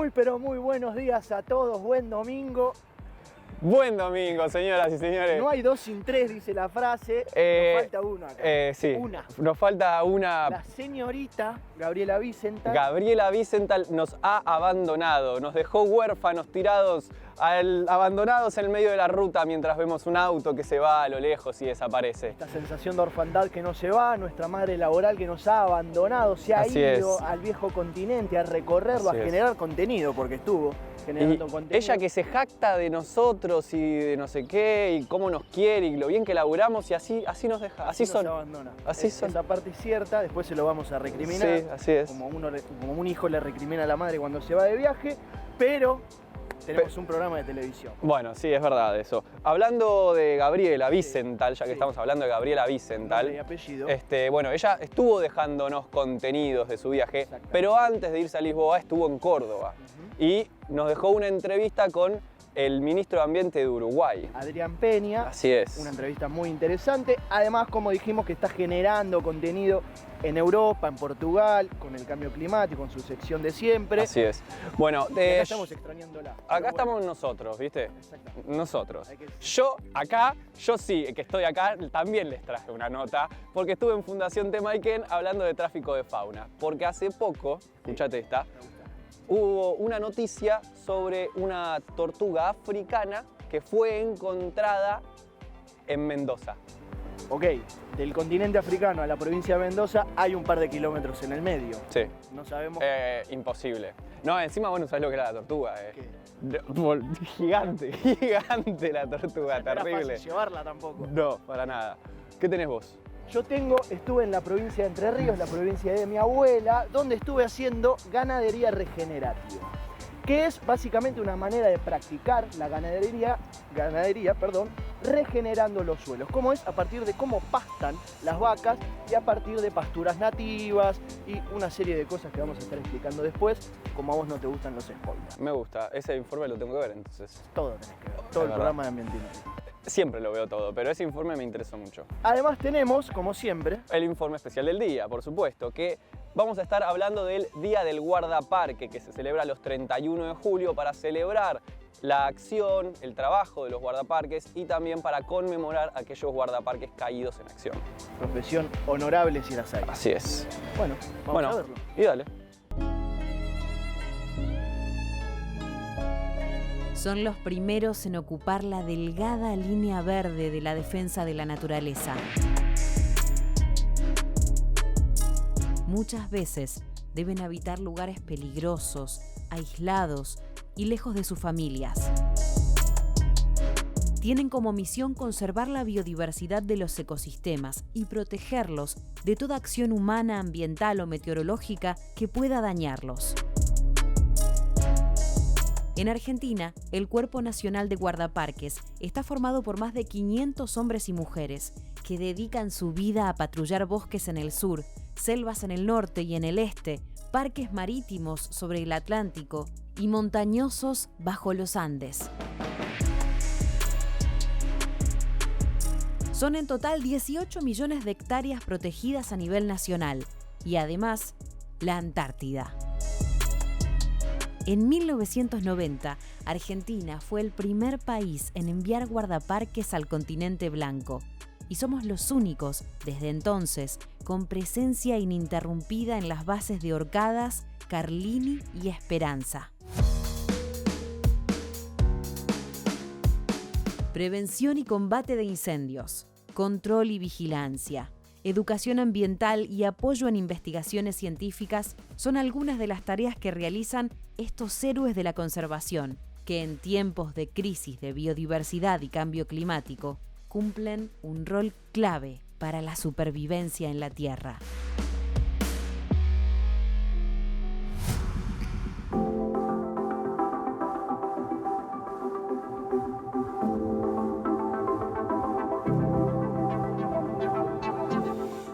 Muy pero muy buenos días a todos, buen domingo. Buen domingo, señoras y señores. No hay dos sin tres, dice la frase. Nos falta uno acá. Sí. Una. Nos falta una. La señorita Gabriela Wiesenthal. Gabriela Wiesenthal nos ha abandonado, nos dejó huérfanos tirados, abandonados en el medio de la ruta mientras vemos un auto que se va a lo lejos y desaparece. Esta sensación de orfandad que no se va, nuestra madre laboral que nos ha abandonado, se ha Así ido es. al viejo continente a recorrerlo, Así a es. generar contenido, porque estuvo generando contenido. Ella que se jacta de nosotros y de no sé qué, y cómo nos quiere y lo bien que laburamos, y así nos deja, así son. Nos abandona. Así son. Esa parte es cierta, después se lo vamos a recriminar. Sí, así es. Como un hijo le recrimina a la madre cuando se va de viaje, pero tenemos un programa de televisión. Bueno, sí, es verdad eso. Hablando de Gabriela Wiesenthal, ya que Sí. estamos hablando de Gabriela Wiesenthal, Nombre y apellido. bueno, ella estuvo dejándonos contenidos de su viaje, Exactamente. pero antes de irse a Lisboa estuvo en Córdoba y nos dejó una entrevista con el ministro de Ambiente de Uruguay. Adrián Peña. Así es. Una entrevista muy interesante. Además, como dijimos, que está generando contenido en Europa, en Portugal, con el cambio climático, con su sección de siempre. Así es. Bueno, Y acá estamos extrañándola. Pero acá bueno, estamos nosotros, ¿viste? Exactamente. Nosotros. Hay que- Yo sí, que estoy acá, también les traje una nota, porque estuve en Fundación Temaiken hablando de tráfico de fauna. Porque hace poco, escuchate esta, Me gusta. hubo una noticia sobre una tortuga africana que fue encontrada en Mendoza. Ok, del continente africano a la provincia de Mendoza hay un par de kilómetros en el medio. Sí. No sabemos. Imposible. No, encima vos no sabés lo que era la tortuga. ¿Qué? Gigante la tortuga, No era terrible. fácil llevarla tampoco. No, para nada. ¿Qué tenés vos? Yo estuve en la provincia de Entre Ríos, la provincia de mi abuela, donde estuve haciendo ganadería regenerativa, que es básicamente una manera de practicar la ganadería, regenerando los suelos. ¿Cómo es? A partir de cómo pastan las vacas y a partir de pasturas nativas y una serie de cosas que vamos a estar explicando después, como a vos no te gustan los spoilers. Me gusta, ese informe lo tengo que ver entonces. Todo tenés que ver, todo Es el verdad. programa de Ambiente Inútil. Siempre lo veo todo, pero ese informe me interesó mucho. Además tenemos, como siempre, El informe especial del día, por supuesto, que vamos a estar hablando del Día del Guardaparque, que se celebra los 31 de julio para celebrar la acción, el trabajo de los guardaparques y también para conmemorar a aquellos guardaparques caídos en acción. profesión honorable si las hay. Así es. Bueno, vamos a verlo. Y dale. Son los primeros en ocupar la delgada línea verde de la defensa de la naturaleza. Muchas veces deben habitar lugares peligrosos, aislados y lejos de sus familias. Tienen como misión conservar la biodiversidad de los ecosistemas y protegerlos de toda acción humana, ambiental o meteorológica que pueda dañarlos. En Argentina, el Cuerpo Nacional de Guardaparques está formado por más de 500 hombres y mujeres que dedican su vida a patrullar bosques en el sur, selvas en el norte y en el este, parques marítimos sobre el Atlántico y montañosos bajo los Andes. Son en total 18 millones de hectáreas protegidas a nivel nacional y además la Antártida. En 1990, Argentina fue el primer país en enviar guardaparques al continente blanco y somos los únicos, desde entonces, con presencia ininterrumpida en las bases de Orcadas, Carlini y Esperanza. Prevención y combate de incendios, control y vigilancia, educación ambiental y apoyo en investigaciones científicas son algunas de las tareas que realizan estos héroes de la conservación, que en tiempos de crisis de biodiversidad y cambio climático cumplen un rol clave para la supervivencia en la Tierra.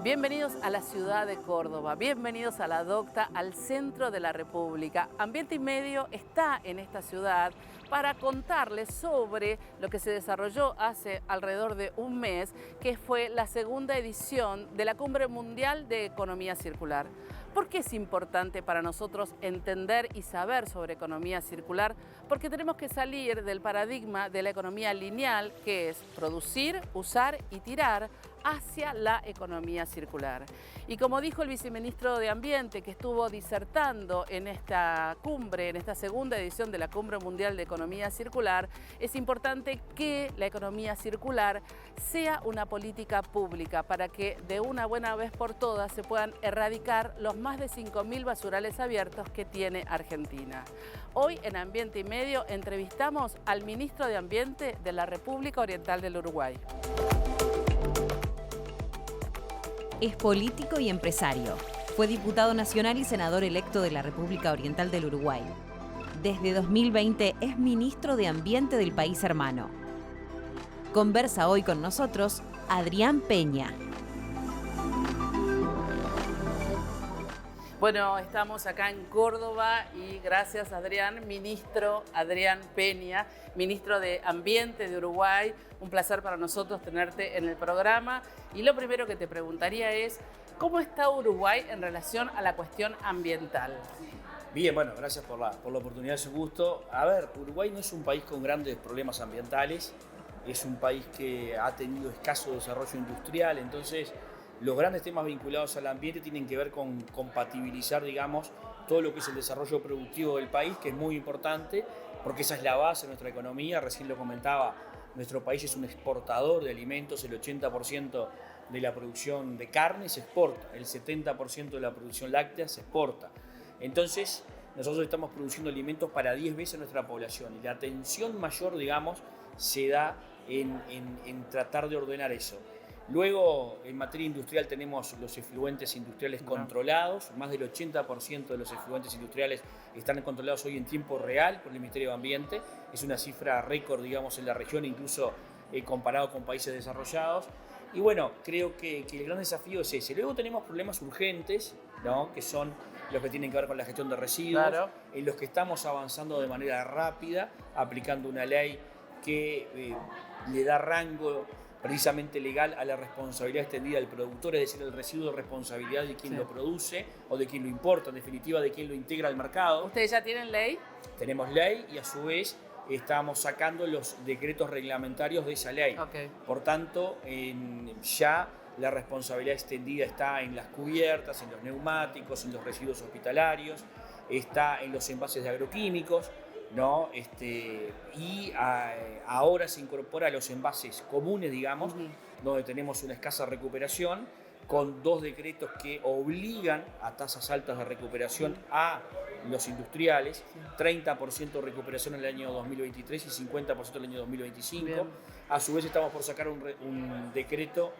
Bienvenidos a la ciudad de Córdoba, bienvenidos a La Docta, al centro de la República. Ambiente y Medio está en esta ciudad para contarles sobre lo que se desarrolló hace alrededor de un mes, que fue la segunda edición de la Cumbre Mundial de Economía Circular. ¿Por qué es importante para nosotros entender y saber sobre economía circular? Porque tenemos que salir del paradigma de la economía lineal, que es producir, usar y tirar, hacia la economía circular. Y como dijo el viceministro de Ambiente, que estuvo disertando en esta cumbre, en esta segunda edición de la Cumbre Mundial de Economía Circular, es importante que la economía circular sea una política pública para que de una buena vez por todas se puedan erradicar los más de 5.000 basurales abiertos que tiene Argentina. Hoy en Ambiente y Medio entrevistamos al ministro de Ambiente de la República Oriental del Uruguay. Es político y empresario. Fue diputado nacional y senador electo de la República Oriental del Uruguay. Desde 2020 es ministro de Ambiente del país hermano. Conversa hoy con nosotros Adrián Peña. Bueno, estamos acá en Córdoba y gracias Adrián, ministro Adrián Peña, ministro de Ambiente de Uruguay. Un placer para nosotros tenerte en el programa. Y lo primero que te preguntaría es, ¿cómo está Uruguay en relación a la cuestión ambiental? Bien, bueno, gracias por la oportunidad, es un gusto. A ver, Uruguay no es un país con grandes problemas ambientales, es un país que ha tenido escaso desarrollo industrial, entonces los grandes temas vinculados al ambiente tienen que ver con compatibilizar, digamos, todo lo que es el desarrollo productivo del país, que es muy importante, porque esa es la base de nuestra economía. Recién lo comentaba, nuestro país es un exportador de alimentos, el 80% de la producción de carne se exporta, el 70% de la producción láctea se exporta. Entonces, nosotros estamos produciendo alimentos para 10 veces nuestra población y la atención mayor, digamos, se da en tratar de ordenar eso. Luego, en materia industrial tenemos los efluentes industriales controlados. Más del 80% de los efluentes industriales están controlados hoy en tiempo real por el Ministerio de Ambiente. Es una cifra récord, digamos, en la región, incluso comparado con países desarrollados. Y bueno, creo que el gran desafío es ese. Luego tenemos problemas urgentes, ¿no?, que son los que tienen que ver con la gestión de residuos, claro, en los que estamos avanzando de manera rápida, aplicando una ley que le da rango precisamente legal a la responsabilidad extendida del productor, es decir, el residuo de responsabilidad de quien lo produce o de quien lo importa, en definitiva de quien lo integra al mercado. ¿Ustedes ya tienen ley? Tenemos ley y a su vez estamos sacando los decretos reglamentarios de esa ley. Okay. Por tanto, ya la responsabilidad extendida está en las cubiertas, en los neumáticos, en los residuos hospitalarios, está en los envases de agroquímicos, ¿no? Y ahora se incorpora a los envases comunes, digamos, donde tenemos una escasa recuperación, con 2 decretos que obligan a tasas altas de recuperación a los industriales, 30% de recuperación en el año 2023 y 50% en el año 2025. Bien. A su vez estamos por sacar un decreto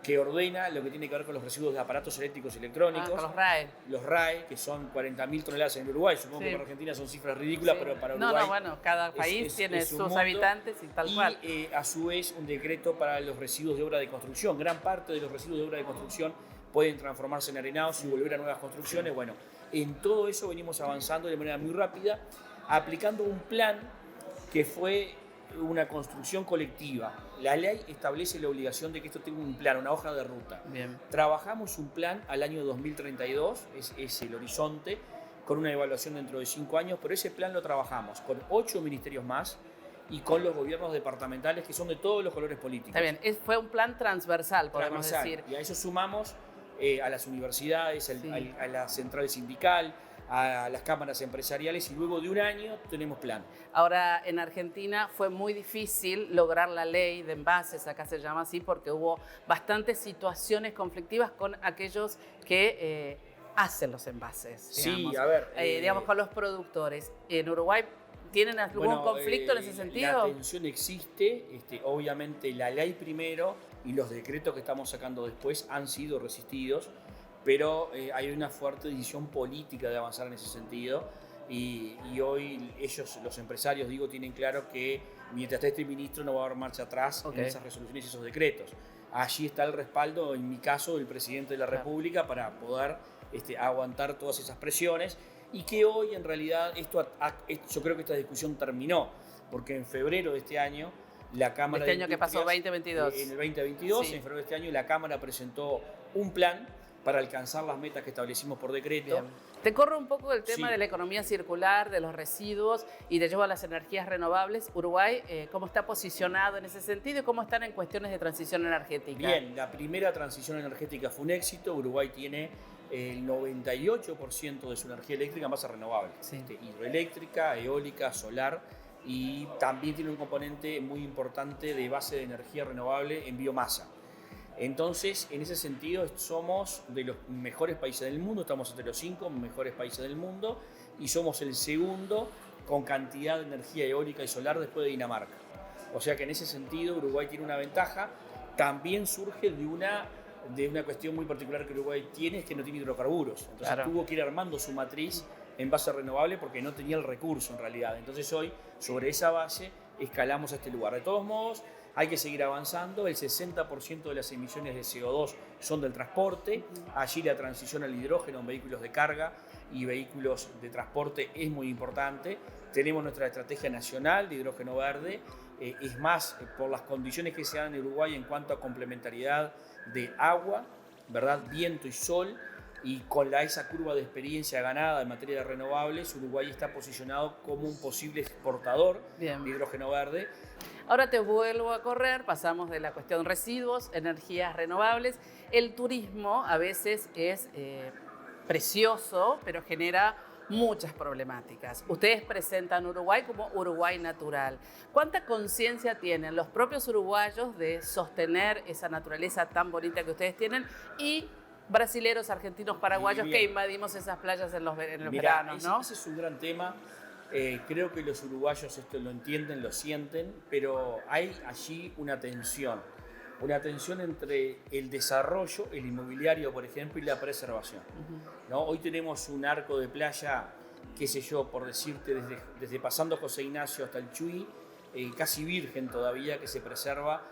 que ordena lo que tiene que ver con los residuos de aparatos eléctricos y electrónicos. Con los RAE. Los RAE, que son 40.000 toneladas en Uruguay. Supongo que para Argentina son cifras ridículas, pero para Uruguay... bueno, cada país tiene sus habitantes y tal cual. Y a su vez un decreto para los residuos de obra de construcción. Gran parte de los residuos de obra de construcción pueden transformarse en arenados y volver a nuevas construcciones. Bueno, en todo eso venimos avanzando de manera muy rápida, aplicando un plan que fue una construcción colectiva. La ley establece la obligación de que esto tenga un plan, una hoja de ruta. Bien. Trabajamos un plan al año 2032, es el horizonte, con una evaluación dentro de 5 años, pero ese plan lo trabajamos con 8 ministerios más y con los gobiernos departamentales, que son de todos los colores políticos. Está bien, fue un plan transversal, podemos decir. Y a eso sumamos a las universidades, a la central sindical, a las cámaras empresariales, y luego de un año tenemos plan. Ahora, en Argentina fue muy difícil lograr la ley de envases, acá se llama así, porque hubo bastantes situaciones conflictivas con aquellos que hacen los envases. Digamos. Sí, a ver. Digamos, con los productores. En Uruguay, ¿tienen algún conflicto en ese sentido? La tensión existe, obviamente la ley primero y los decretos que estamos sacando después han sido resistidos, pero hay una fuerte decisión política de avanzar en ese sentido. y hoy ellos, los empresarios, digo, tienen claro que mientras esté este ministro no va a haber marcha atrás en esas resoluciones y esos decretos. Allí está el respaldo, en mi caso, del presidente de la República para poder aguantar todas esas presiones y que hoy en realidad yo creo que esta discusión terminó, porque en febrero de este año la Cámara este año que pasó, 2022. En el 2022, Sí. en febrero de este año, la Cámara presentó un plan para alcanzar las metas que establecimos por decreto. Bien. Te corro un poco del tema Sí. de la economía circular, de los residuos y te llevo a las energías renovables. Uruguay, ¿cómo está posicionado en ese sentido y cómo están en cuestiones de transición energética? Bien, la primera transición energética fue un éxito. Uruguay tiene el 98% de su energía eléctrica en base renovable. Sí. Hidroeléctrica, eólica, solar, y también tiene un componente muy importante de base de energía renovable en biomasa. Entonces, en ese sentido, somos de los mejores países del mundo, estamos entre los 5 mejores países del mundo y somos el segundo con cantidad de energía eólica y solar después de Dinamarca. O sea que en ese sentido Uruguay tiene una ventaja. También surge de una cuestión muy particular que Uruguay tiene, es que no tiene hidrocarburos. Entonces tuvo que ir armando su matriz en base renovable porque no tenía el recurso en realidad. Entonces hoy, sobre esa base, escalamos a este lugar. De todos modos, hay que seguir avanzando. El 60% de las emisiones de CO2 son del transporte. Allí la transición al hidrógeno en vehículos de carga y vehículos de transporte es muy importante. Tenemos nuestra estrategia nacional de hidrógeno verde. Es más, por las condiciones que se dan en Uruguay en cuanto a complementariedad de agua, ¿verdad? Viento y sol, y con esa curva de experiencia ganada en materia de renovables, Uruguay está posicionado como un posible exportador de hidrógeno verde. Ahora te vuelvo a correr, pasamos de la cuestión residuos, energías renovables. El turismo a veces es precioso, pero genera muchas problemáticas. Ustedes presentan Uruguay como Uruguay natural. ¿Cuánta conciencia tienen los propios uruguayos de sostener esa naturaleza tan bonita que ustedes tienen y brasileros, argentinos, paraguayos que invadimos esas playas en los veranos, ¿no? Ese es un gran tema. Creo que los uruguayos esto lo entienden, lo sienten, pero hay allí una tensión entre el desarrollo, el inmobiliario, por ejemplo, y la preservación. ¿No? Hoy tenemos un arco de playa, qué sé yo, por decirte, desde pasando José Ignacio hasta el Chuy, casi virgen todavía, que se preserva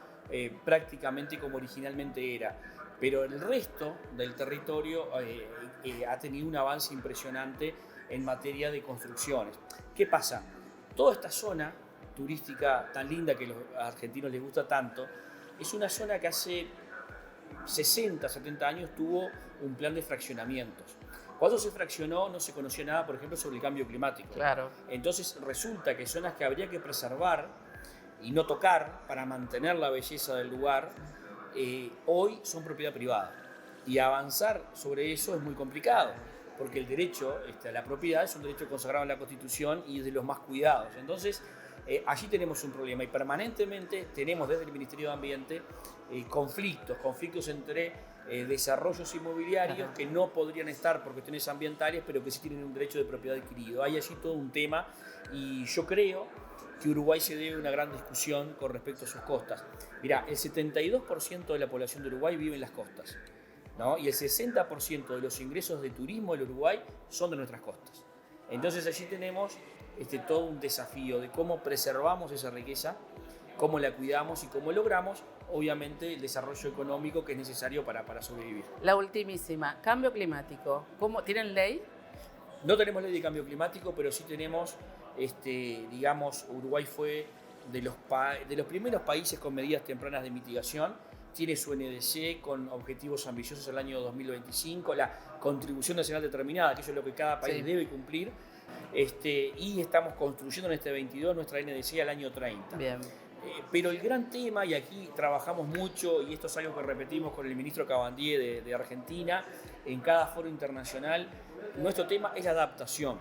prácticamente como originalmente era. Pero el resto del territorio ha tenido un avance impresionante en materia de construcciones. ¿Qué pasa? Toda esta zona turística tan linda que a los argentinos les gusta tanto, es una zona que hace 60, 70 años tuvo un plan de fraccionamientos. Cuando se fraccionó no se conocía nada, por ejemplo, sobre el cambio climático. Claro. Entonces resulta que zonas que habría que preservar y no tocar para mantener la belleza del lugar, hoy son propiedad privada. Y avanzar sobre eso es muy complicado, porque el derecho a la propiedad es un derecho consagrado en la Constitución y es de los más cuidados. Entonces, allí tenemos un problema y permanentemente tenemos desde el Ministerio de Ambiente conflictos entre desarrollos inmobiliarios que no podrían estar por cuestiones ambientales, pero que sí tienen un derecho de propiedad adquirido. Hay allí todo un tema y yo creo que Uruguay se debe una gran discusión con respecto a sus costas. Mirá, el 72% de la población de Uruguay vive en las costas, ¿no? Y el 60% de los ingresos de turismo del Uruguay son de nuestras costas. Entonces allí tenemos todo un desafío de cómo preservamos esa riqueza, cómo la cuidamos y cómo logramos, obviamente, el desarrollo económico que es necesario para sobrevivir. La ultimísima, cambio climático. ¿Cómo, tienen ley? No tenemos ley de cambio climático, pero sí tenemos, Uruguay fue de los primeros países con medidas tempranas de mitigación. Tiene su NDC con objetivos ambiciosos el año 2025, la contribución nacional determinada, que eso es lo que cada país debe cumplir, y estamos construyendo en este 22 nuestra NDC al año 30. Bien. Pero el gran tema, y aquí trabajamos mucho, y esto es algo que repetimos con el ministro Cabandier de Argentina, en cada foro internacional, nuestro tema es la adaptación.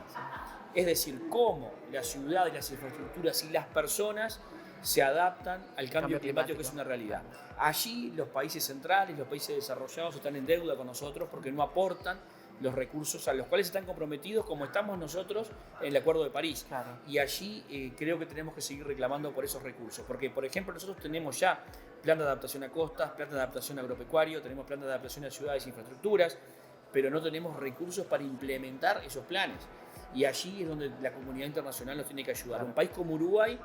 Es decir, cómo la ciudad, las infraestructuras y las personas se adaptan al cambio climático, que es una realidad. Allí los países centrales, los países desarrollados están en deuda con nosotros porque no aportan los recursos a los cuales están comprometidos como estamos nosotros en el Acuerdo de París. Claro. Y allí creo que tenemos que seguir reclamando por esos recursos, porque por ejemplo nosotros tenemos ya plan de adaptación a costas, plan de adaptación agropecuario, tenemos plan de adaptación a ciudades e infraestructuras, pero no tenemos recursos para implementar esos planes. y allí es donde la comunidad internacional nos tiene que ayudar. Un país como Uruguay,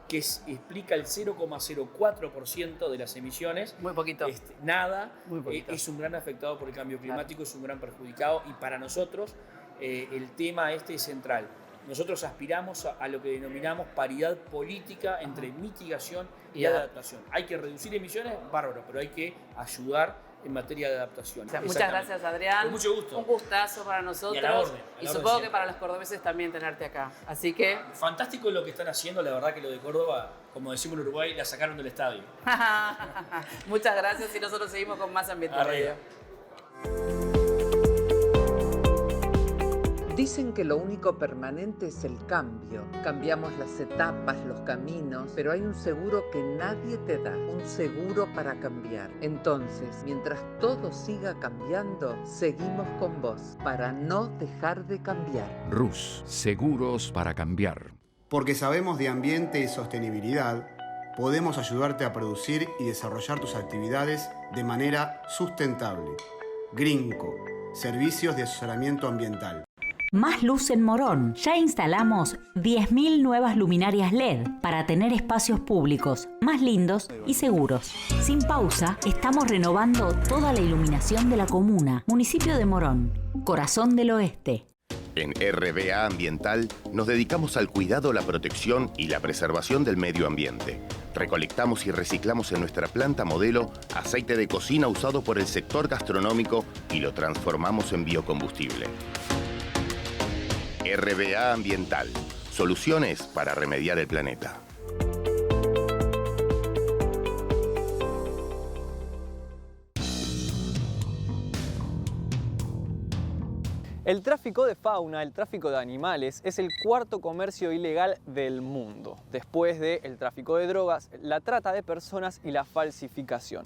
que explica el 0,04% de las emisiones. Muy poquito. Nada, Muy poquito. es un gran afectado por el cambio climático, es un gran perjudicado, y para nosotros el tema es central. Nosotros aspiramos a lo que denominamos paridad política entre mitigación y adaptación. Hay que reducir emisiones, bárbaro, pero hay que ayudar en materia de adaptación. Muchas gracias, Adrián. Con mucho gusto. Un gustazo para nosotros. Y a la orden, y supongo que para los cordobeses también tenerte acá. Así que... Fantástico lo que están haciendo, la verdad que lo de Córdoba, como decimos en Uruguay, la sacaron del estadio. Muchas gracias y nosotros seguimos con más Ambiente Radio. Dicen que lo único permanente es el cambio. Cambiamos las etapas, los caminos, pero hay un seguro que nadie te da, un seguro para cambiar. Entonces, mientras todo siga cambiando, seguimos con vos, para no dejar de cambiar. RUS, seguros para cambiar. Porque sabemos de ambiente y sostenibilidad, podemos ayudarte a producir y desarrollar tus actividades de manera sustentable. Grinco, servicios de asesoramiento ambiental. Más luz en Morón. Ya instalamos 10.000 nuevas luminarias LED para tener espacios públicos más lindos y seguros. Sin pausa, estamos renovando toda la iluminación de la comuna. Municipio de Morón, corazón del oeste. En RBA Ambiental nos dedicamos al cuidado, la protección y la preservación del medio ambiente. Recolectamos y reciclamos en nuestra planta modelo aceite de cocina usado por el sector gastronómico y lo transformamos en biocombustible. RBA Ambiental. Soluciones para remediar el planeta. El tráfico de fauna, el tráfico de animales, es el cuarto comercio ilegal del mundo, después del tráfico de drogas, la trata de personas y la falsificación.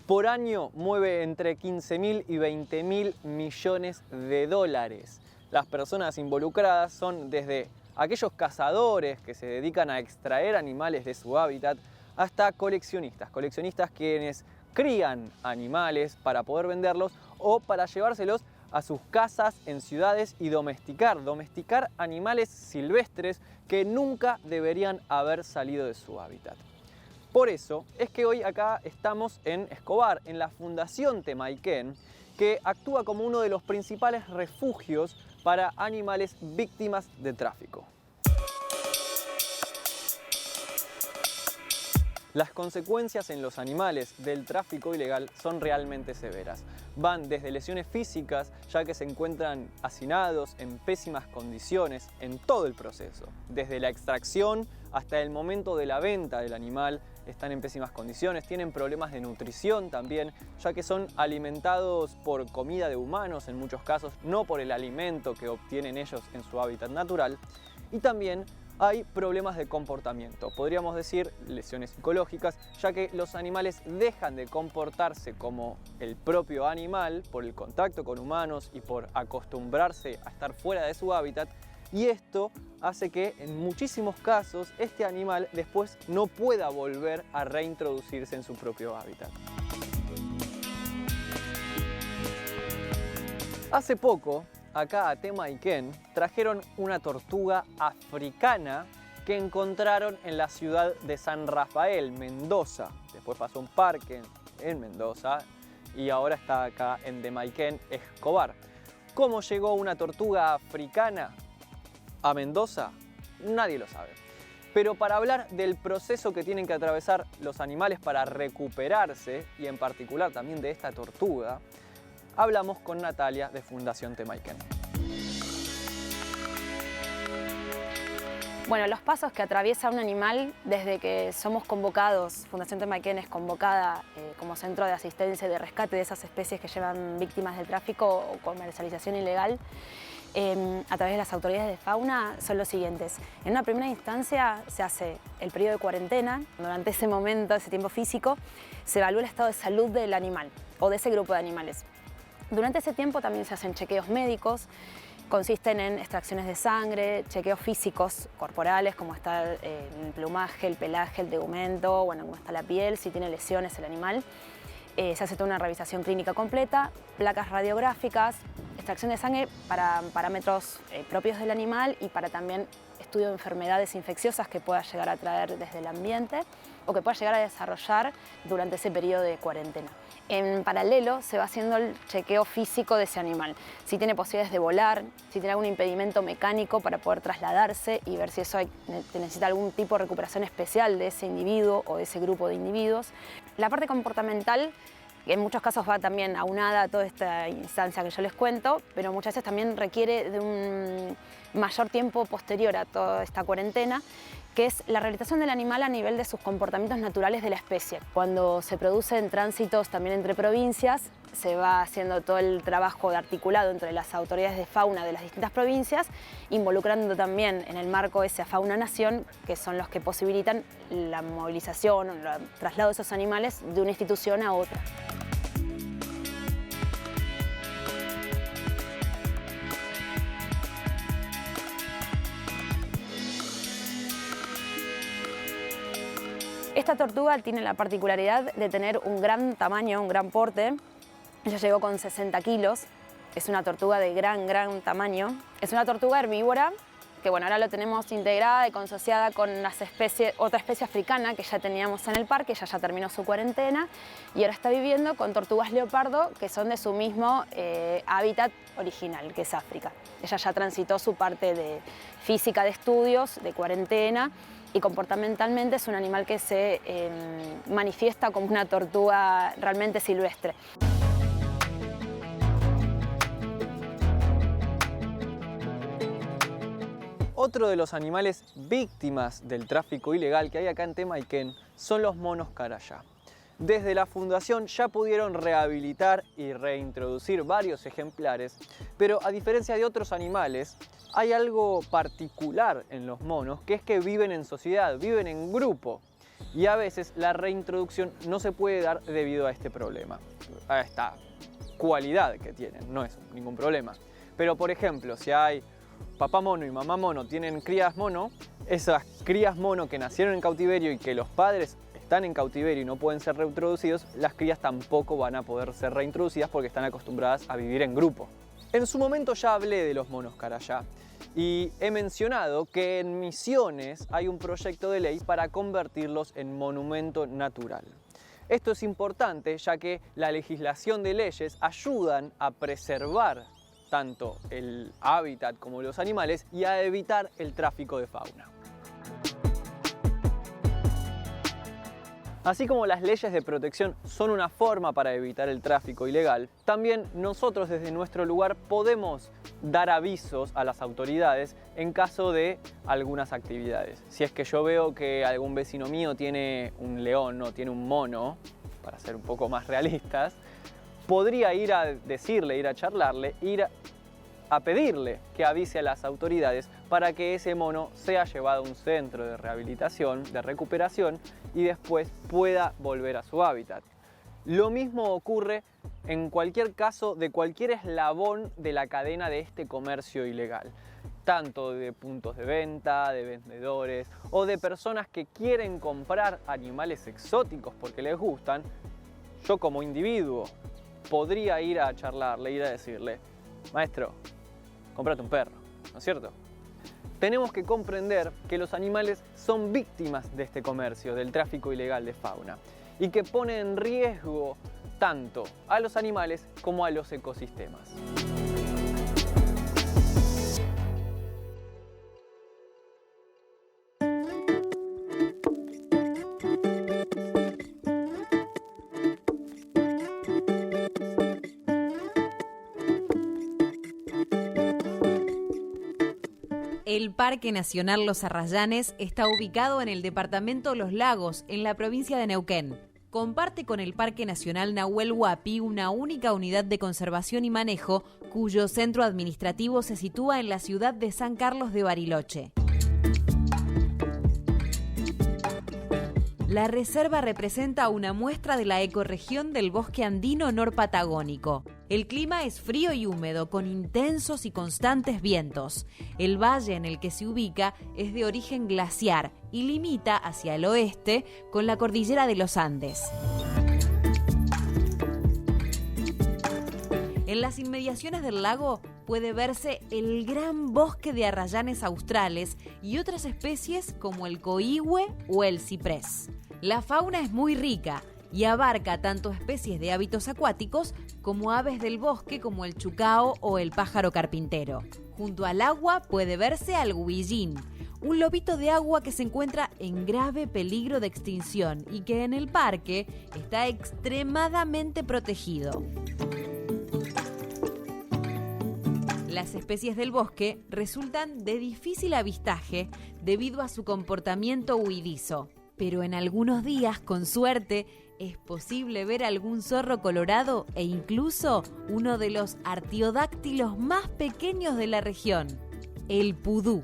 Por año mueve entre 15.000 y 20.000 millones de dólares. Las personas involucradas son desde aquellos cazadores que se dedican a extraer animales de su hábitat hasta coleccionistas quienes crían animales para poder venderlos o para llevárselos a sus casas en ciudades y domesticar animales silvestres que nunca deberían haber salido de su hábitat. Por eso es que hoy acá estamos en Escobar, en la Fundación Temaiken, que actúa como uno de los principales refugios para animales víctimas de tráfico. Las consecuencias en los animales del tráfico ilegal son realmente severas. Van desde lesiones físicas, ya que se encuentran hacinados en pésimas condiciones en todo el proceso. Desde la extracción hasta el momento de la venta del animal están en pésimas condiciones, tienen problemas de nutrición también, ya que son alimentados por comida de humanos en muchos casos, no por el alimento que obtienen ellos en su hábitat natural. Y también hay problemas de comportamiento, podríamos decir lesiones psicológicas, ya que los animales dejan de comportarse como el propio animal por el contacto con humanos y por acostumbrarse a estar fuera de su hábitat, y esto hace que en muchísimos casos este animal después no pueda volver a reintroducirse en su propio hábitat. Hace poco, acá a Temaiken, trajeron una tortuga africana que encontraron en la ciudad de San Rafael, Mendoza. Después pasó a un parque en Mendoza y ahora está acá en Temaiken, Escobar. ¿Cómo llegó una tortuga africana a Mendoza? Nadie lo sabe. Pero para hablar del proceso que tienen que atravesar los animales para recuperarse, y en particular también de esta tortuga, hablamos con Natalia de Fundación Temaiken. Bueno, los pasos que atraviesa un animal desde que somos convocados, Fundación Temaiken es convocada como centro de asistencia y de rescate de esas especies que llevan víctimas del tráfico o comercialización ilegal, a través de las autoridades de fauna, son los siguientes. En una primera instancia se hace el periodo de cuarentena. Durante ese momento, ese tiempo físico, se evalúa el estado de salud del animal o de ese grupo de animales. Durante ese tiempo también se hacen chequeos médicos, consisten en extracciones de sangre, chequeos físicos corporales, como está el plumaje, el pelaje, el tegumento, bueno, cómo está la piel, si tiene lesiones el animal. Se hace toda una revisación clínica completa, placas radiográficas, extracción de sangre para parámetros propios del animal y para también estudio de enfermedades infecciosas que pueda llegar a traer desde el ambiente o que pueda llegar a desarrollar durante ese periodo de cuarentena. En paralelo se va haciendo el chequeo físico de ese animal, si tiene posibilidades de volar, si tiene algún impedimento mecánico para poder trasladarse y ver si eso necesita algún tipo de recuperación especial de ese individuo o de ese grupo de individuos. La parte comportamental, que en muchos casos va también aunada a toda esta instancia que yo les cuento, pero muchas veces también requiere de un mayor tiempo posterior a toda esta cuarentena, que es la rehabilitación del animal a nivel de sus comportamientos naturales de la especie. Cuando se producen tránsitos también entre provincias, se va haciendo todo el trabajo de articulado entre las autoridades de fauna de las distintas provincias, involucrando también en el marco esa Fauna Nación, que son los que posibilitan la movilización o el traslado de esos animales de una institución a otra. Esta tortuga tiene la particularidad de tener un gran tamaño, un gran porte. Ella llegó con 60 kilos. Es una tortuga de gran tamaño. Es una tortuga herbívora que bueno, ahora lo tenemos integrada y consociada con otra especie africana que ya teníamos en el parque. Ella ya terminó su cuarentena y ahora está viviendo con tortugas leopardo que son de su mismo hábitat original, que es África. Ella ya transitó su parte de física de estudios, de cuarentena, y comportamentalmente es un animal que se manifiesta como una tortuga realmente silvestre. Otro de los animales víctimas del tráfico ilegal que hay acá en Temayquén son los monos carayá. Desde la fundación ya pudieron rehabilitar y reintroducir varios ejemplares, pero a diferencia de otros animales, hay algo particular en los monos, que es que viven en sociedad, viven en grupo, y a veces la reintroducción no se puede dar debido a este problema, a esta cualidad que tienen, no es ningún problema. Pero por ejemplo, si hay papá mono y mamá mono tienen crías mono, esas crías mono que nacieron en cautiverio y que los padres están en cautiverio y no pueden ser reintroducidos, las crías tampoco van a poder ser reintroducidas porque están acostumbradas a vivir en grupo. En su momento ya hablé de los monos carayá y he mencionado que en Misiones hay un proyecto de ley para convertirlos en monumento natural. Esto es importante ya que la legislación de leyes ayudan a preservar tanto el hábitat como los animales y a evitar el tráfico de fauna. Así como las leyes de protección son una forma para evitar el tráfico ilegal, también nosotros desde nuestro lugar podemos dar avisos a las autoridades en caso de algunas actividades. Si es que yo veo que algún vecino mío tiene un león o tiene un mono, para ser un poco más realistas, podría ir a decirle, ir a charlarle, ir a pedirle que avise a las autoridades para que ese mono sea llevado a un centro de rehabilitación, de recuperación y después pueda volver a su hábitat. Lo mismo ocurre en cualquier caso de cualquier eslabón de la cadena de este comercio ilegal, tanto de puntos de venta, de vendedores o de personas que quieren comprar animales exóticos porque les gustan. Yo como individuo podría ir a charlarle, ir a decirle: maestro, cómprate un perro, ¿no es cierto? Tenemos que comprender que los animales son víctimas de este comercio, del tráfico ilegal de fauna, y que pone en riesgo tanto a los animales como a los ecosistemas. El Parque Nacional Los Arrayanes está ubicado en el departamento Los Lagos, en la provincia de Neuquén. Comparte con el Parque Nacional Nahuel Huapi una única unidad de conservación y manejo, cuyo centro administrativo se sitúa en la ciudad de San Carlos de Bariloche. La reserva representa una muestra de la ecorregión del bosque andino norpatagónico. El clima es frío y húmedo, con intensos y constantes vientos. El valle en el que se ubica es de origen glaciar y limita hacia el oeste con la cordillera de los Andes. En las inmediaciones del lago puede verse el gran bosque de arrayanes australes y otras especies como el coihue o el ciprés. La fauna es muy rica y abarca tanto especies de hábitos acuáticos como aves del bosque como el chucao o el pájaro carpintero. Junto al agua puede verse al guillín, un lobito de agua que se encuentra en grave peligro de extinción y que en el parque está extremadamente protegido. Las especies del bosque resultan de difícil avistaje debido a su comportamiento huidizo, pero en algunos días, con suerte, es posible ver algún zorro colorado e incluso uno de los artiodáctilos más pequeños de la región, el pudú.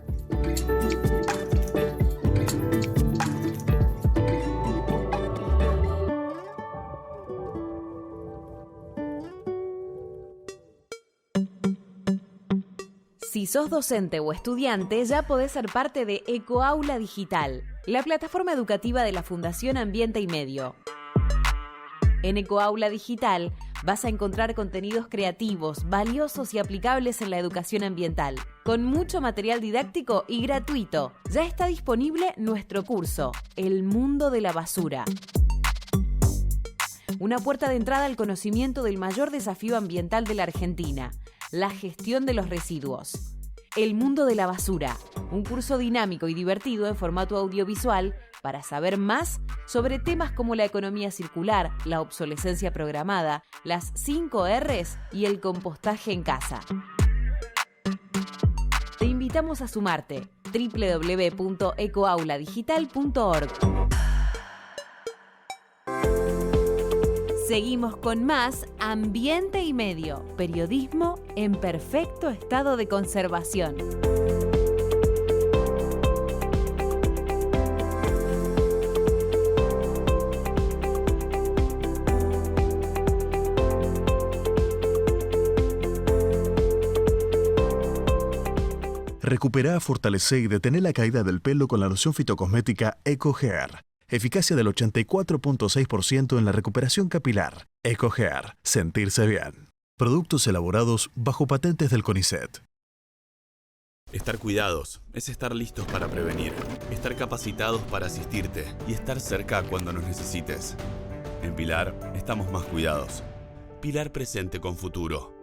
Si sos docente o estudiante, ya podés ser parte de Ecoaula Digital, la plataforma educativa de la Fundación Ambiente y Medio. En Ecoaula Digital vas a encontrar contenidos creativos, valiosos y aplicables en la educación ambiental, con mucho material didáctico y gratuito. Ya está disponible nuestro curso, El Mundo de la Basura. Una puerta de entrada al conocimiento del mayor desafío ambiental de la Argentina, la gestión de los residuos. El Mundo de la Basura, un curso dinámico y divertido en formato audiovisual para saber más sobre temas como la economía circular, la obsolescencia programada, las 5 R's y el compostaje en casa. Te invitamos a sumarte. www.ecoauladigital.org. Seguimos con más Ambiente y Medio, periodismo en perfecto estado de conservación. Recuperá, fortalecé y detener la caída del pelo con la loción fitocosmética EcoHair. Eficacia del 84.6% en la recuperación capilar. EcoHair. Sentirse bien. Productos elaborados bajo patentes del CONICET. Estar cuidados es estar listos para prevenir, estar capacitados para asistirte y estar cerca cuando nos necesites. En Pilar estamos más cuidados. Pilar presente con futuro.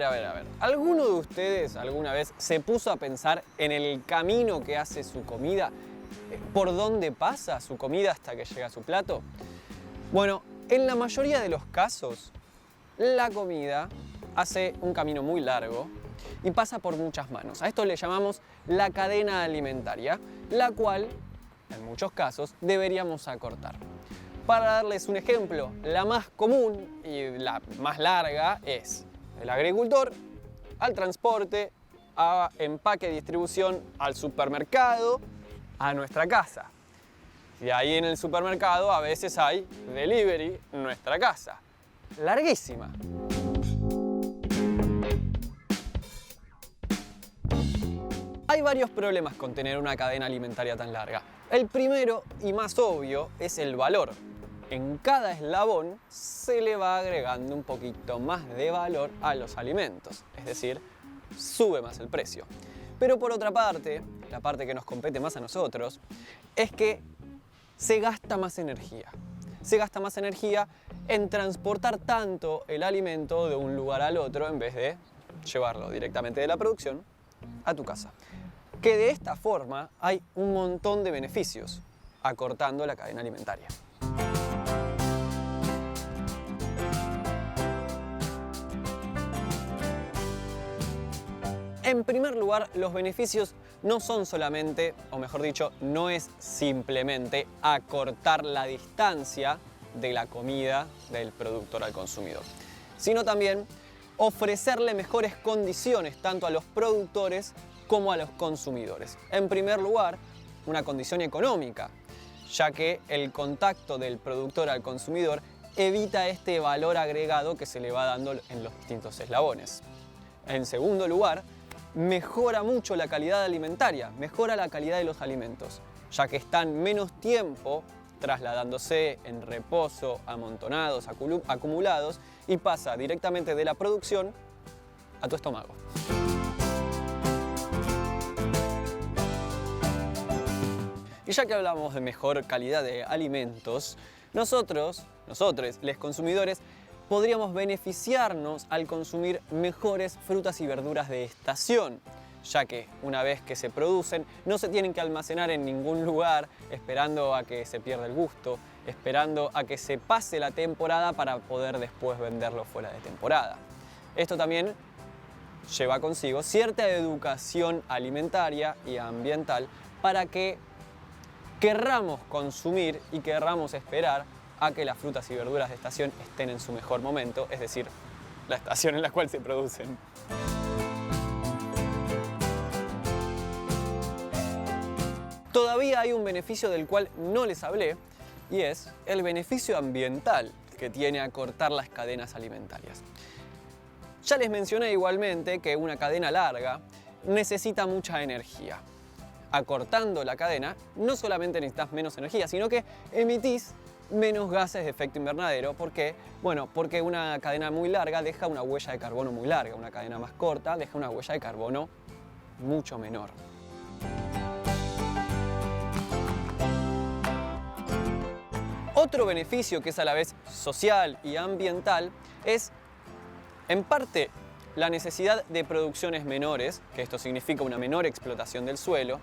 A ver. ¿Alguno de ustedes alguna vez se puso a pensar en el camino que hace su comida? ¿Por dónde pasa su comida hasta que llega a su plato? Bueno, en la mayoría de los casos, la comida hace un camino muy largo y pasa por muchas manos. A esto le llamamos la cadena alimentaria, la cual, en muchos casos, deberíamos acortar. Para darles un ejemplo, la más común y la más larga es el agricultor, al transporte, a empaque y distribución, al supermercado, a nuestra casa. Y ahí en el supermercado a veces hay delivery en nuestra casa. Larguísima. Hay varios problemas con tener una cadena alimentaria tan larga. El primero y más obvio es el valor. En cada eslabón se le va agregando un poquito más de valor a los alimentos, es decir, sube más el precio. Pero por otra parte, la parte que nos compete más a nosotros, es que se gasta más energía. Se gasta más energía en transportar tanto el alimento de un lugar al otro en vez de llevarlo directamente de la producción a tu casa. Que de esta forma hay un montón de beneficios, acortando la cadena alimentaria. En primer lugar, los beneficios no son solamente, o mejor dicho, no es simplemente acortar la distancia de la comida del productor al consumidor, sino también ofrecerle mejores condiciones tanto a los productores como a los consumidores. En primer lugar, una condición económica, ya que el contacto del productor al consumidor evita este valor agregado que se le va dando en los distintos eslabones. En segundo lugar, mejora mucho la calidad alimentaria, mejora la calidad de los alimentos, ya que están menos tiempo trasladándose en reposo, amontonados, acumulados, y pasa directamente de la producción a tu estómago. Y ya que hablamos de mejor calidad de alimentos, nosotros, los consumidores, podríamos beneficiarnos al consumir mejores frutas y verduras de estación, ya que una vez que se producen no se tienen que almacenar en ningún lugar esperando a que se pierda el gusto, esperando a que se pase la temporada para poder después venderlo fuera de temporada. Esto también lleva consigo cierta educación alimentaria y ambiental para que querramos consumir y querramos esperar a que las frutas y verduras de estación estén en su mejor momento, es decir, la estación en la cual se producen. Todavía hay un beneficio del cual no les hablé, y es el beneficio ambiental que tiene acortar las cadenas alimentarias. Ya les mencioné igualmente que una cadena larga necesita mucha energía. Acortando la cadena, no solamente necesitas menos energía, sino que emitís menos gases de efecto invernadero. ¿Por qué? Bueno, porque una cadena muy larga deja una huella de carbono muy larga, una cadena más corta deja una huella de carbono mucho menor. Otro beneficio que es a la vez social y ambiental es, en parte, la necesidad de producciones menores, que esto significa una menor explotación del suelo,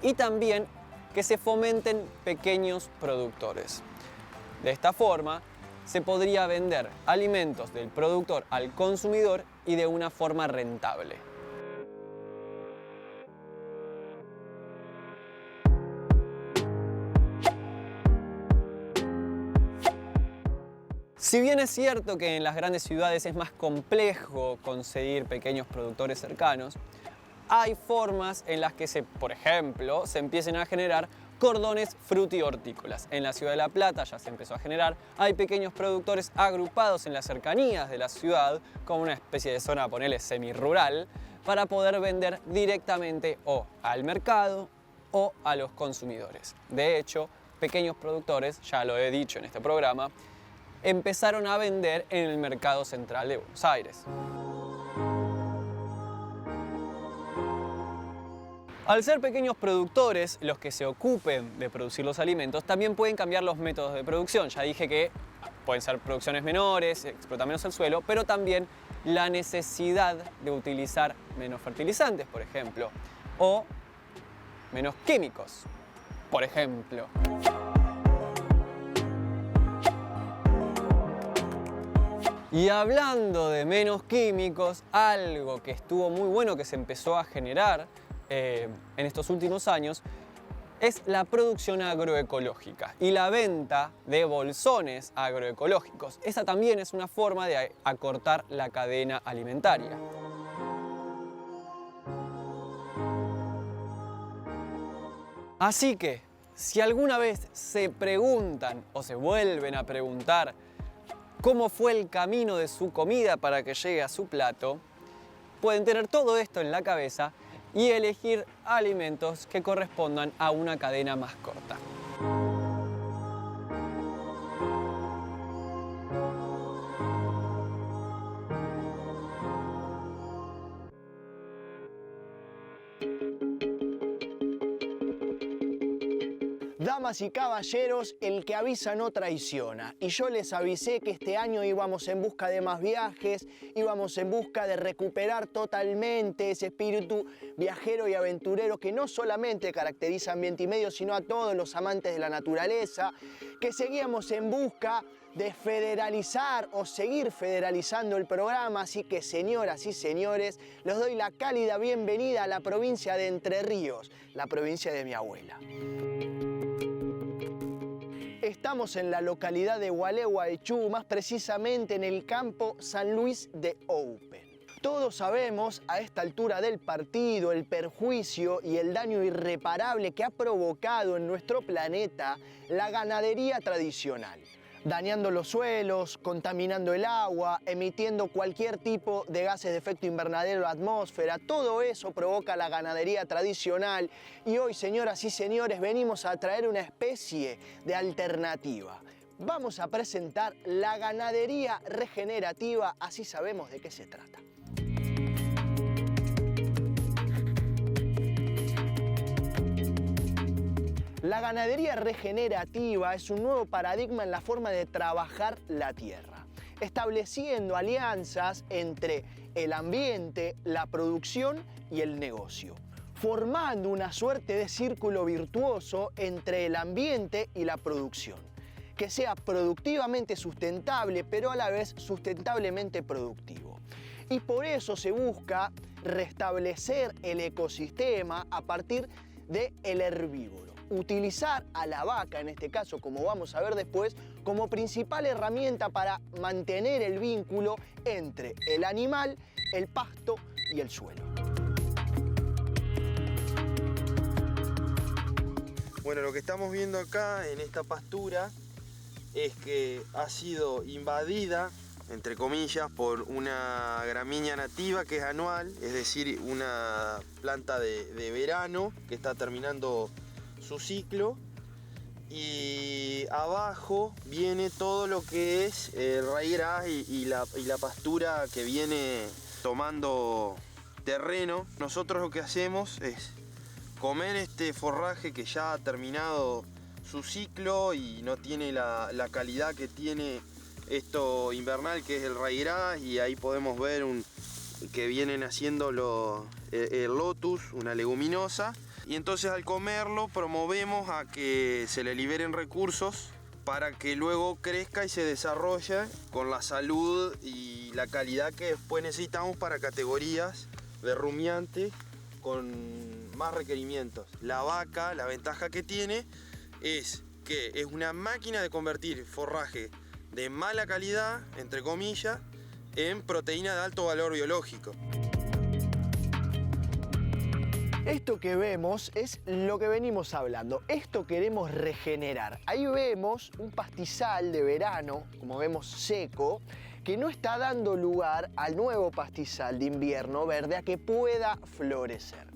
y también que se fomenten pequeños productores. De esta forma, se podría vender alimentos del productor al consumidor y de una forma rentable. Si bien es cierto que en las grandes ciudades es más complejo conseguir pequeños productores cercanos, hay formas en las que, por ejemplo, se empiecen a generar cordones frutihortícolas. En la ciudad de La Plata ya se empezó a generar, hay pequeños productores agrupados en las cercanías de la ciudad, como una especie de zona, ponele, semirural, para poder vender directamente o al mercado o a los consumidores. De hecho, pequeños productores, ya lo he dicho en este programa, empezaron a vender en el mercado central de Buenos Aires. Al ser pequeños productores los que se ocupen de producir los alimentos, también pueden cambiar los métodos de producción. Ya dije que pueden ser producciones menores, explotar menos el suelo, pero también la necesidad de utilizar menos fertilizantes, por ejemplo, o menos químicos, por ejemplo. Y hablando de menos químicos, algo que estuvo muy bueno que se empezó a generar en estos últimos años es la producción agroecológica y la venta de bolsones agroecológicos. Esa también es una forma de acortar la cadena alimentaria. Así que, si alguna vez se preguntan o se vuelven a preguntar cómo fue el camino de su comida para que llegue a su plato, pueden tener todo esto en la cabeza y elegir alimentos que correspondan a una cadena más corta. Damas y caballeros, el que avisa no traiciona. Y yo les avisé que este año íbamos en busca de más viajes, íbamos en busca de recuperar totalmente ese espíritu viajero y aventurero que no solamente caracteriza Ambiente y Medio, sino a todos los amantes de la naturaleza, que seguíamos en busca de federalizar o seguir federalizando el programa, así que señoras y señores, les doy la cálida bienvenida a la provincia de Entre Ríos, la provincia de mi abuela. Estamos en la localidad de Gualeguaychú, más precisamente en el campo San Luis de Open. Todos sabemos a esta altura del partido el perjuicio y el daño irreparable que ha provocado en nuestro planeta la ganadería tradicional, dañando los suelos, contaminando el agua, emitiendo cualquier tipo de gases de efecto invernadero a la atmósfera. Todo eso provoca la ganadería tradicional y hoy, señoras y señores, venimos a traer una especie de alternativa. Vamos a presentar la ganadería regenerativa, así sabemos de qué se trata. La ganadería regenerativa es un nuevo paradigma en la forma de trabajar la tierra, estableciendo alianzas entre el ambiente, la producción y el negocio, formando una suerte de círculo virtuoso entre el ambiente y la producción, que sea productivamente sustentable, pero a la vez sustentablemente productivo. Y por eso se busca restablecer el ecosistema a partir del herbívoro. Utilizar a la vaca, en este caso, como vamos a ver después, como principal herramienta para mantener el vínculo entre el animal, el pasto y el suelo. Bueno, lo que estamos viendo acá en esta pastura es que ha sido invadida, entre comillas, por una gramínea nativa que es anual, es decir, una planta de verano que está terminando su ciclo, y abajo viene todo lo que es el raigras y la pastura que viene tomando terreno. Nosotros lo que hacemos es comer este forraje que ya ha terminado su ciclo y no tiene la calidad que tiene esto invernal, que es el raigras, y ahí podemos ver que vienen haciendo el lotus, una leguminosa. Y entonces al comerlo promovemos a que se le liberen recursos para que luego crezca y se desarrolle con la salud y la calidad que después necesitamos para categorías de rumiante con más requerimientos. La vaca, la ventaja que tiene es que es una máquina de convertir forraje de mala calidad, entre comillas, en proteína de alto valor biológico. Esto que vemos es lo que venimos hablando. Esto queremos regenerar. Ahí vemos un pastizal de verano, como vemos seco, que no está dando lugar al nuevo pastizal de invierno verde a que pueda florecer.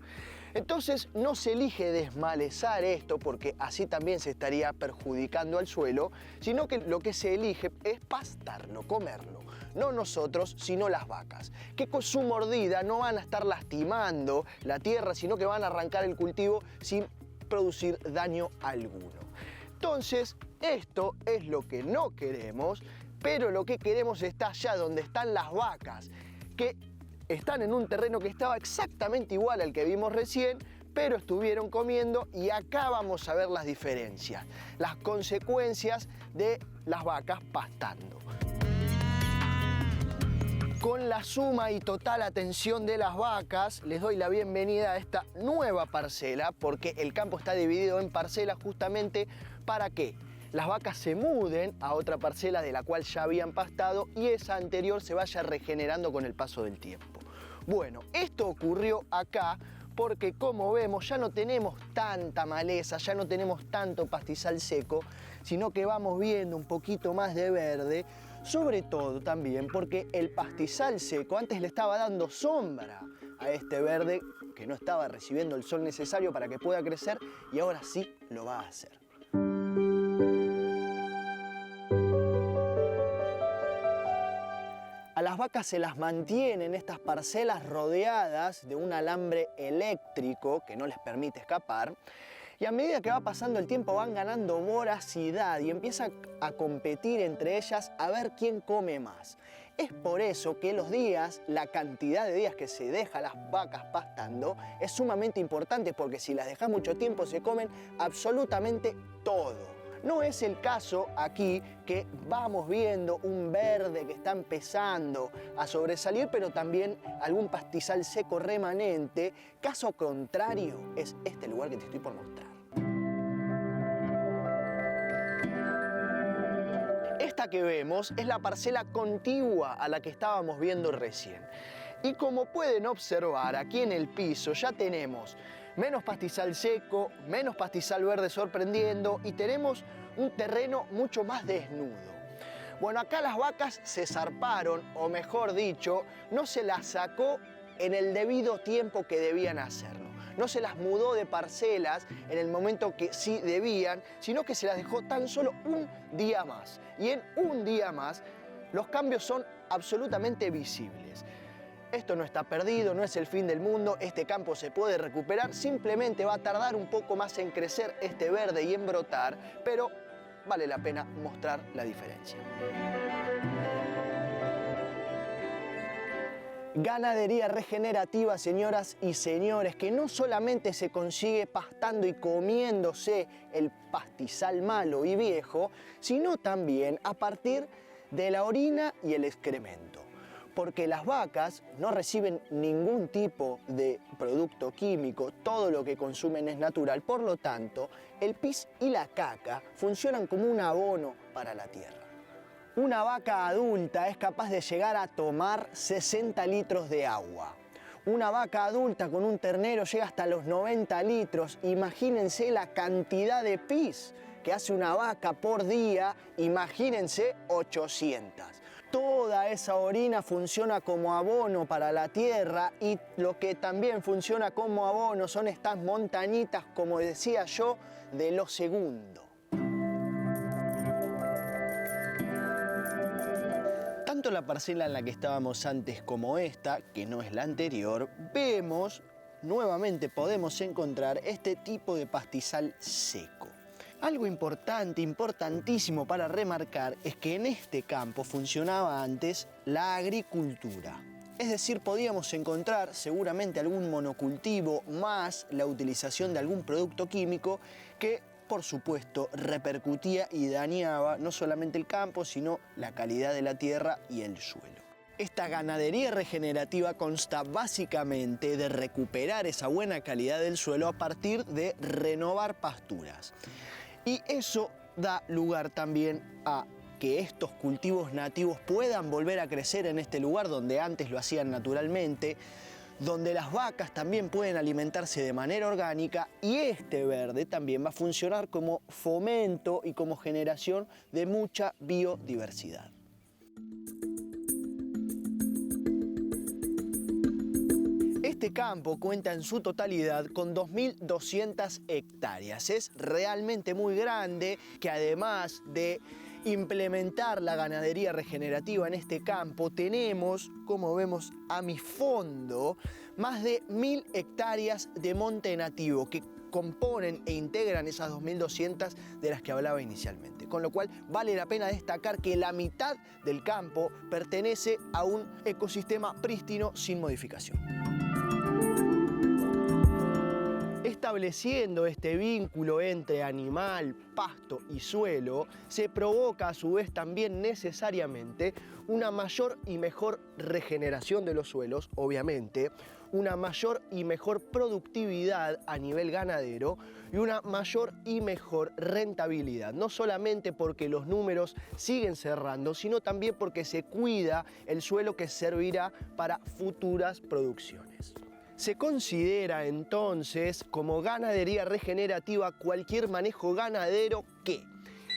Entonces no se elige desmalezar esto porque así también se estaría perjudicando al suelo, sino que lo que se elige es pastarlo, comerlo. No nosotros, sino las vacas, que con su mordida no van a estar lastimando la tierra, sino que van a arrancar el cultivo sin producir daño alguno. Entonces, esto es lo que no queremos, pero lo que queremos está allá donde están las vacas, que están en un terreno que estaba exactamente igual al que vimos recién, pero estuvieron comiendo, y acá vamos a ver las diferencias, las consecuencias de las vacas pastando. Con la suma y total atención de las vacas, les doy la bienvenida a esta nueva parcela, porque el campo está dividido en parcelas justamente para que las vacas se muden a otra parcela de la cual ya habían pastado y esa anterior se vaya regenerando con el paso del tiempo. Bueno, esto ocurrió acá porque, como vemos, ya no tenemos tanta maleza, ya no tenemos tanto pastizal seco, sino que vamos viendo un poquito más de verde, sobre todo también porque el pastizal seco antes le estaba dando sombra a este verde que no estaba recibiendo el sol necesario para que pueda crecer, y ahora sí lo va a hacer. A las vacas se las mantiene en estas parcelas rodeadas de un alambre eléctrico que no les permite escapar, y a medida que va pasando el tiempo van ganando voracidad y empiezan a competir entre ellas a ver quién come más. Es por eso que la cantidad de días que se deja a las vacas pastando es sumamente importante, porque si las dejas mucho tiempo se comen absolutamente todo. No es el caso aquí, que vamos viendo un verde que está empezando a sobresalir, pero también algún pastizal seco remanente. Caso contrario es este lugar que te estoy por mostrar. Esta que vemos es la parcela contigua a la que estábamos viendo recién. Y como pueden observar, aquí en el piso ya tenemos menos pastizal seco, menos pastizal verde sorprendiendo y tenemos un terreno mucho más desnudo. Bueno, acá las vacas se zarparon, o mejor dicho, no se las sacó en el debido tiempo que debían hacerlo. No se las mudó de parcelas en el momento que sí debían, sino que se las dejó tan solo un día más. Y en un día más los cambios son absolutamente visibles. Esto no está perdido, no es el fin del mundo, este campo se puede recuperar, simplemente va a tardar un poco más en crecer este verde y en brotar, pero vale la pena mostrar la diferencia. Ganadería regenerativa, señoras y señores, que no solamente se consigue pastando y comiéndose el pastizal malo y viejo, sino también a partir de la orina y el excremento. Porque las vacas no reciben ningún tipo de producto químico, todo lo que consumen es natural, por lo tanto, el pis y la caca funcionan como un abono para la tierra. Una vaca adulta es capaz de llegar a tomar 60 litros de agua. Una vaca adulta con un ternero llega hasta los 90 litros. Imagínense la cantidad de pis que hace una vaca por día, imagínense 800. Toda esa orina funciona como abono para la tierra y lo que también funciona como abono son estas montañitas, como decía yo, de lo segundo. Tanto la parcela en la que estábamos antes como esta, que no es la anterior, vemos, nuevamente podemos encontrar este tipo de pastizal seco. Algo importante, importantísimo para remarcar es que en este campo funcionaba antes la agricultura. Es decir, podíamos encontrar seguramente algún monocultivo más la utilización de algún producto químico que, por supuesto, repercutía y dañaba no solamente el campo, sino la calidad de la tierra y el suelo. Esta ganadería regenerativa consta básicamente de recuperar esa buena calidad del suelo a partir de renovar pasturas. Y eso da lugar también a que estos cultivos nativos puedan volver a crecer en este lugar donde antes lo hacían naturalmente, donde las vacas también pueden alimentarse de manera orgánica y este verde también va a funcionar como fomento y como generación de mucha biodiversidad. Este campo cuenta en su totalidad con 2.200 hectáreas. Es realmente muy grande, que además de implementar la ganadería regenerativa en este campo, tenemos, como vemos a mi fondo, más de 1.000 hectáreas de monte nativo que componen e integran esas 2.200 de las que hablaba inicialmente. Con lo cual vale la pena destacar que la mitad del campo pertenece a un ecosistema prístino sin modificación. Estableciendo este vínculo entre animal, pasto y suelo, se provoca a su vez también necesariamente una mayor y mejor regeneración de los suelos, obviamente, una mayor y mejor productividad a nivel ganadero y una mayor y mejor rentabilidad. No solamente porque los números siguen cerrando, sino también porque se cuida el suelo que servirá para futuras producciones. Se considera entonces como ganadería regenerativa cualquier manejo ganadero que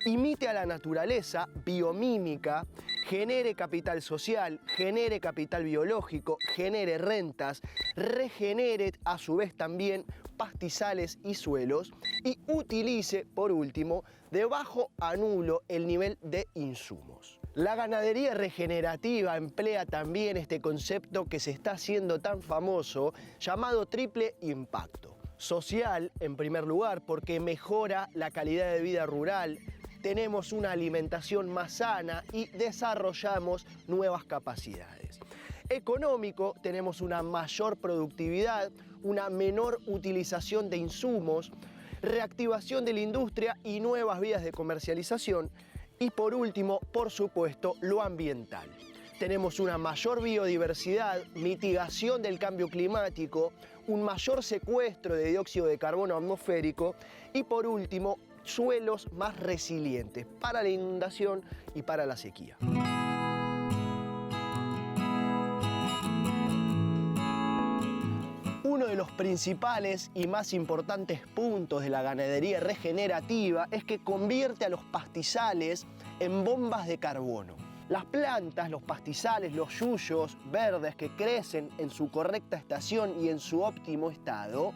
imite a la naturaleza, biomímica, genere capital social, genere capital biológico, genere rentas, regenere a su vez también pastizales y suelos y utilice, por último, de bajo a nulo el nivel de insumos. La ganadería regenerativa emplea también este concepto que se está haciendo tan famoso, llamado triple impacto. Social, en primer lugar, porque mejora la calidad de vida rural, tenemos una alimentación más sana y desarrollamos nuevas capacidades. Económico, tenemos una mayor productividad, una menor utilización de insumos, reactivación de la industria y nuevas vías de comercialización. Y por último, por supuesto, lo ambiental. Tenemos una mayor biodiversidad, mitigación del cambio climático, un mayor secuestro de dióxido de carbono atmosférico y por último, suelos más resilientes para la inundación y para la sequía. Uno de los principales y más importantes puntos de la ganadería regenerativa es que convierte a los pastizales en bombas de carbono. Las plantas, los pastizales, los yuyos verdes que crecen en su correcta estación y en su óptimo estado,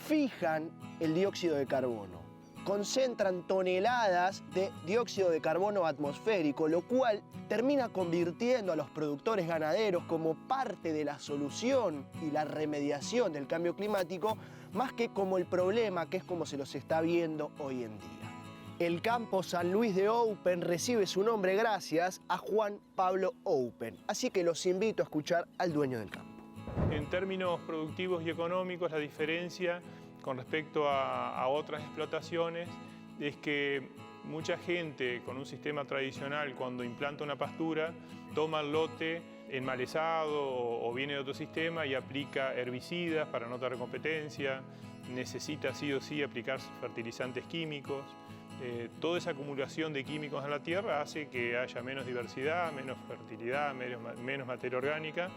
fijan el dióxido de carbono. Concentran toneladas de dióxido de carbono atmosférico, lo cual termina convirtiendo a los productores ganaderos como parte de la solución y la remediación del cambio climático, más que como el problema, que es como se los está viendo hoy en día. El campo San Luis de Open recibe su nombre gracias a Juan Pablo Open, así que los invito a escuchar al dueño del campo. En términos productivos y económicos, la diferencia con respecto a otras explotaciones es que mucha gente con un sistema tradicional, cuando implanta una pastura, toma el lote enmalezado o viene de otro sistema y aplica herbicidas para no tener competencia, necesita sí o sí aplicar fertilizantes químicos. Toda esa acumulación de químicos en la tierra hace que haya menos diversidad, menos fertilidad, menos materia orgánica.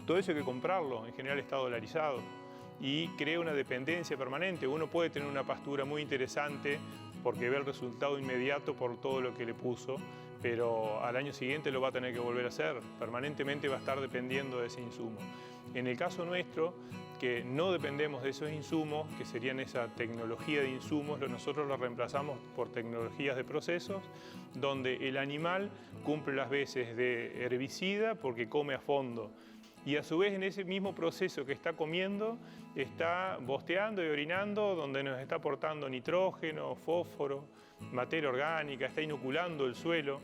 Todo eso hay que comprarlo, en general está dolarizado y crea una dependencia permanente. Uno puede tener una pastura muy interesante porque ve el resultado inmediato por todo lo que le puso, pero al año siguiente lo va a tener que volver a hacer. Permanentemente va a estar dependiendo de ese insumo. En el caso nuestro, que no dependemos de esos insumos, que serían esa tecnología de insumos, nosotros lo reemplazamos por tecnologías de procesos, donde el animal cumple las veces de herbicida porque come a fondo. Y a su vez en ese mismo proceso que está comiendo, está bosteando y orinando, donde nos está aportando nitrógeno, fósforo, materia orgánica, está inoculando el suelo.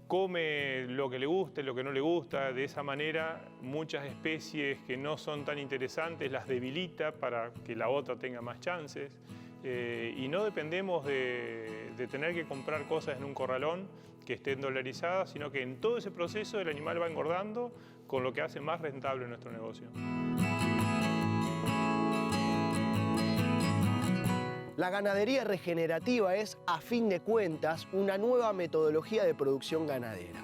Come lo que le gusta, lo que no le gusta. De esa manera, muchas especies que no son tan interesantes las debilita para que la otra tenga más chances. Y no dependemos de tener que comprar cosas en un corralón que estén dolarizadas, sino que en todo ese proceso el animal va engordando, con lo que hace más rentable nuestro negocio. La ganadería regenerativa es, a fin de cuentas, una nueva metodología de producción ganadera.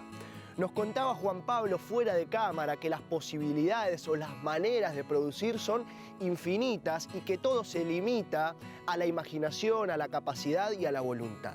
Nos contaba Juan Pablo fuera de cámara que las posibilidades o las maneras de producir son infinitas y que todo se limita a la imaginación, a la capacidad y a la voluntad.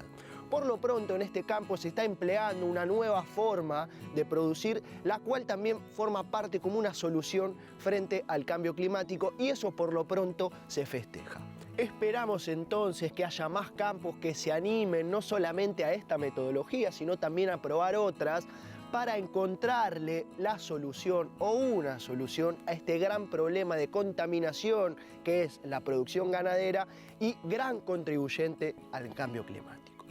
Por lo pronto, en este campo se está empleando una nueva forma de producir, la cual también forma parte como una solución frente al cambio climático, y eso por lo pronto se festeja. Esperamos entonces que haya más campos que se animen no solamente a esta metodología, sino también a probar otras para encontrarle la solución o una solución a este gran problema de contaminación que es la producción ganadera y gran contribuyente al cambio climático.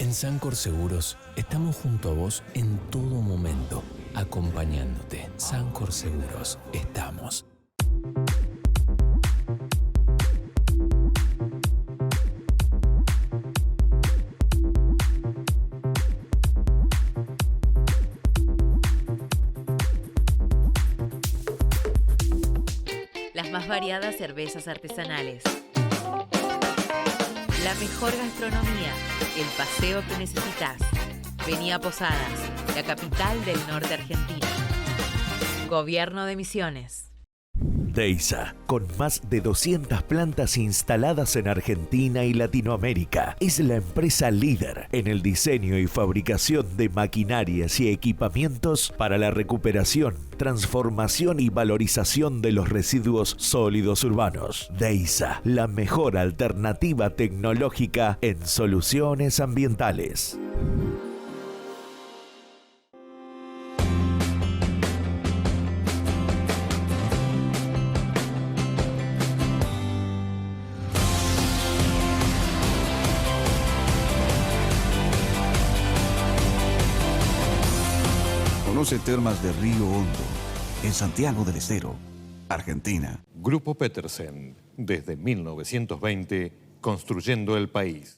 En Sancor Seguros estamos junto a vos en todo momento, acompañándote. Sancor Seguros, estamos. Las más variadas cervezas artesanales. La mejor gastronomía, el paseo que necesitas. Vení a Posadas, la capital del norte argentino. Gobierno de Misiones. DEISA, con más de 200 plantas instaladas en Argentina y Latinoamérica, es la empresa líder en el diseño y fabricación de maquinarias y equipamientos para la recuperación, transformación y valorización de los residuos sólidos urbanos. DEISA, la mejor alternativa tecnológica en soluciones ambientales. Conoce Termas de Río Hondo, en Santiago del Estero, Argentina. Grupo Petersen, desde 1920, construyendo el país.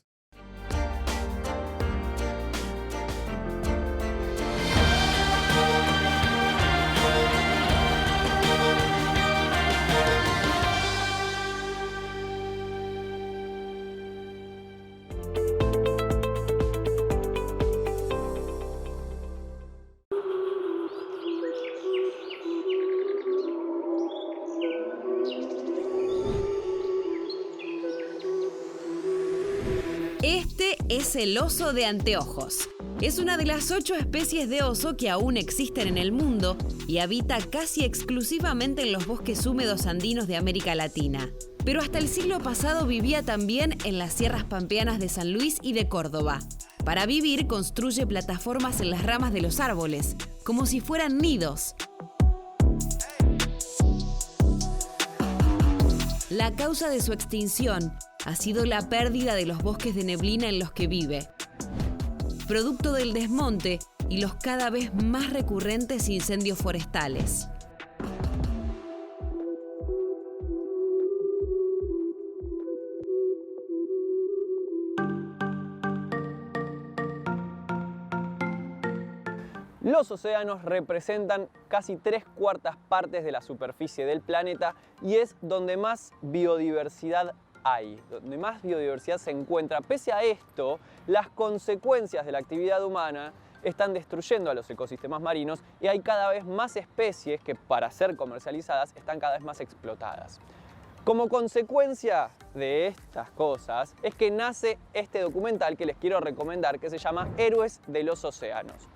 Este es el oso de anteojos. Es una de las 8 especies de oso que aún existen en el mundo y habita casi exclusivamente en los bosques húmedos andinos de América Latina. Pero hasta el siglo pasado vivía también en las sierras pampeanas de San Luis y de Córdoba. Para vivir construye plataformas en las ramas de los árboles, como si fueran nidos. La causa de su extinción ha sido la pérdida de los bosques de neblina en los que vive, producto del desmonte y los cada vez más recurrentes incendios forestales. Los océanos representan casi 3/4 partes de la superficie del planeta y es donde más biodiversidad hay, donde más biodiversidad se encuentra. Pese a esto, las consecuencias de la actividad humana están destruyendo a los ecosistemas marinos y hay cada vez más especies que, para ser comercializadas, están cada vez más explotadas. Como consecuencia de estas cosas es que nace este documental que les quiero recomendar, que se llama Héroes de los Océanos.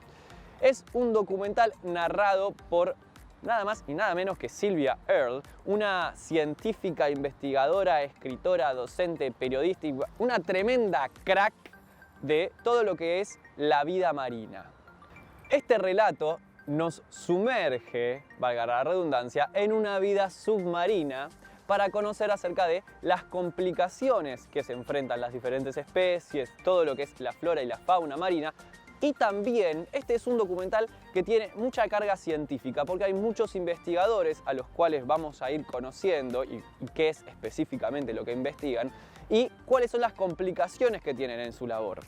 Es un documental narrado por nada más y nada menos que Sylvia Earle, una científica, investigadora, escritora, docente, periodista y una tremenda crack de todo lo que es la vida marina. Este relato nos sumerge, valga la redundancia, en una vida submarina para conocer acerca de las complicaciones que se enfrentan las diferentes especies, todo lo que es la flora y la fauna marina. Y también este es un documental que tiene mucha carga científica porque hay muchos investigadores a los cuales vamos a ir conociendo y qué es específicamente lo que investigan y cuáles son las complicaciones que tienen en su labor.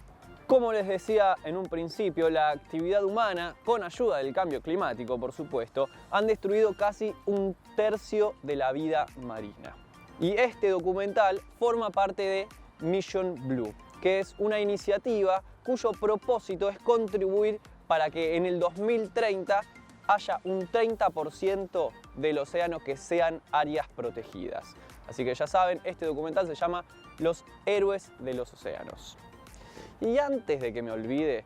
Como les decía en un principio, la actividad humana, con ayuda del cambio climático por supuesto, han destruido casi 1/3 de la vida marina. Y este documental forma parte de Mission Blue, que es una iniciativa cuyo propósito es contribuir para que en el 2030 haya un 30% del océano que sean áreas protegidas. Así que ya saben, este documental se llama Los Héroes de los Océanos. Y antes de que me olvide,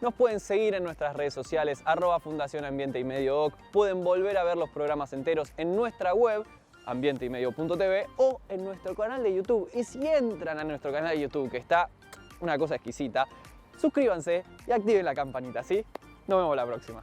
nos pueden seguir en nuestras redes sociales, @Fundación Ambiente y Medio OC. Pueden volver a ver los programas enteros en nuestra web, ambienteymedio.tv, o en nuestro canal de YouTube. Y si entran a nuestro canal de YouTube, que está una cosa exquisita, suscríbanse y activen la campanita, ¿sí? Nos vemos la próxima.